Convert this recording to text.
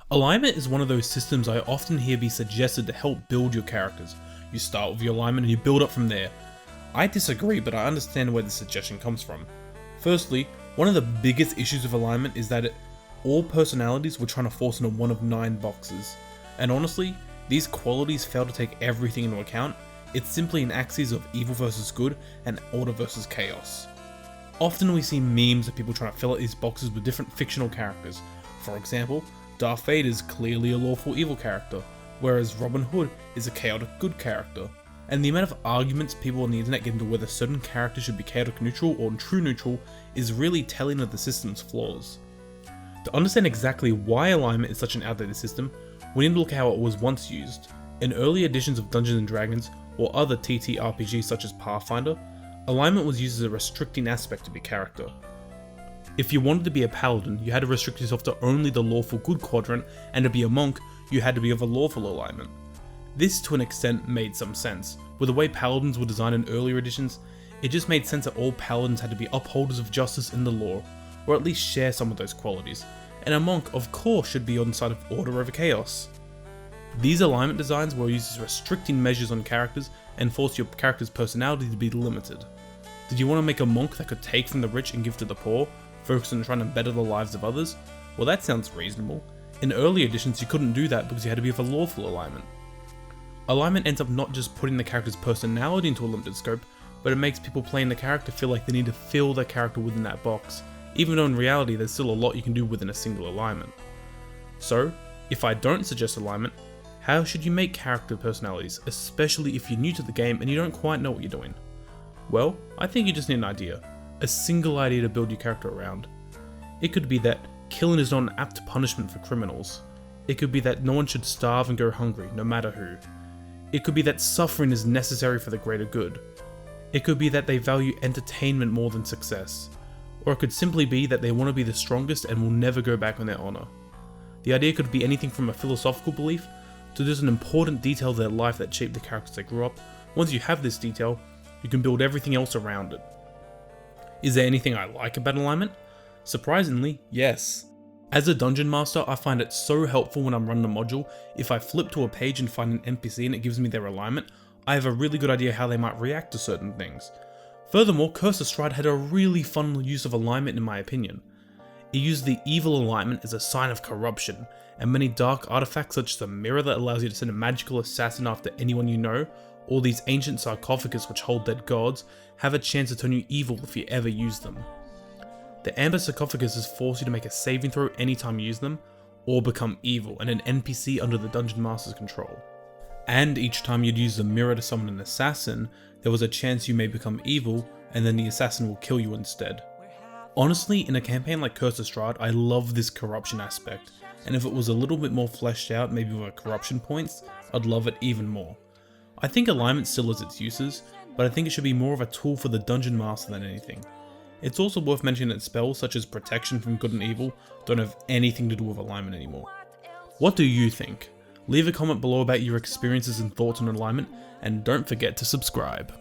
Alignment is one of those systems I often hear be suggested to help build your characters. You start with your alignment and you build up from there. I disagree, but I understand where the suggestion comes from. Firstly, one of the biggest issues with alignment is that all personalities were trying to force into one of 9 boxes. And honestly, these qualities fail to take everything into account. It's simply an axis of evil versus good and order versus chaos. Often we see memes of people trying to fill out these boxes with different fictional characters. For example, Darth Vader is clearly a lawful evil character, whereas Robin Hood is a chaotic good character. And the amount of arguments people on the internet get into whether certain characters should be chaotic neutral or true neutral is really telling of the system's flaws. To understand exactly why alignment is such an outdated system, we need to look at how it was once used. In early editions of Dungeons & Dragons or other TTRPGs such as Pathfinder, alignment was used as a restricting aspect of your character. If you wanted to be a paladin, you had to restrict yourself to only the lawful good quadrant, and to be a monk, you had to be of a lawful alignment. This to an extent made some sense. With the way paladins were designed in earlier editions, it just made sense that all paladins had to be upholders of justice in the law, or at least share some of those qualities, and a monk of course should be on the side of order over chaos. These alignment designs were used as restricting measures on characters and forced your character's personality to be limited. Did you want to make a monk that could take from the rich and give to the poor, focus on trying to better the lives of others? Well, that sounds reasonable. In early editions you couldn't do that because you had to be of a lawful alignment. Alignment ends up not just putting the character's personality into a limited scope, but it makes people playing the character feel like they need to fill their character within that box, even though in reality there's still a lot you can do within a single alignment. So, if I don't suggest alignment, how should you make character personalities, especially if you're new to the game and you don't quite know what you're doing? Well, I think you just need an idea. A single idea to build your character around. It could be that killing is not an apt punishment for criminals. It could be that no one should starve and go hungry, no matter who. It could be that suffering is necessary for the greater good. It could be that they value entertainment more than success. Or it could simply be that they want to be the strongest and will never go back on their honor. The idea could be anything from a philosophical belief to just an important detail of their life that shaped the characters they grew up. Once you have this detail, you can build everything else around it. Is there anything I like about alignment? Surprisingly, yes. As a dungeon master, I find it so helpful when I'm running a module. If I flip to a page and find an NPC and it gives me their alignment, I have a really good idea how they might react to certain things. Furthermore, Curse of Strahd had a really fun use of alignment in my opinion. It used the evil alignment as a sign of corruption, and many dark artifacts such as a mirror that allows you to send a magical assassin after anyone you know, or these ancient sarcophagus which hold dead gods, have a chance to turn you evil if you ever use them. The amber sarcophaguses force you to make a saving throw anytime you use them, or become evil and an NPC under the dungeon master's control. And each time you'd use the mirror to summon an assassin, there was a chance you may become evil, and then the assassin will kill you instead. Honestly, in a campaign like Curse of Strahd, I love this corruption aspect, and if it was a little bit more fleshed out, maybe with corruption points, I'd love it even more. I think alignment still has its uses, but I think it should be more of a tool for the dungeon master than anything. It's also worth mentioning that spells such as protection from good and evil don't have anything to do with alignment anymore. What do you think? Leave a comment below about your experiences and thoughts on alignment, and don't forget to subscribe.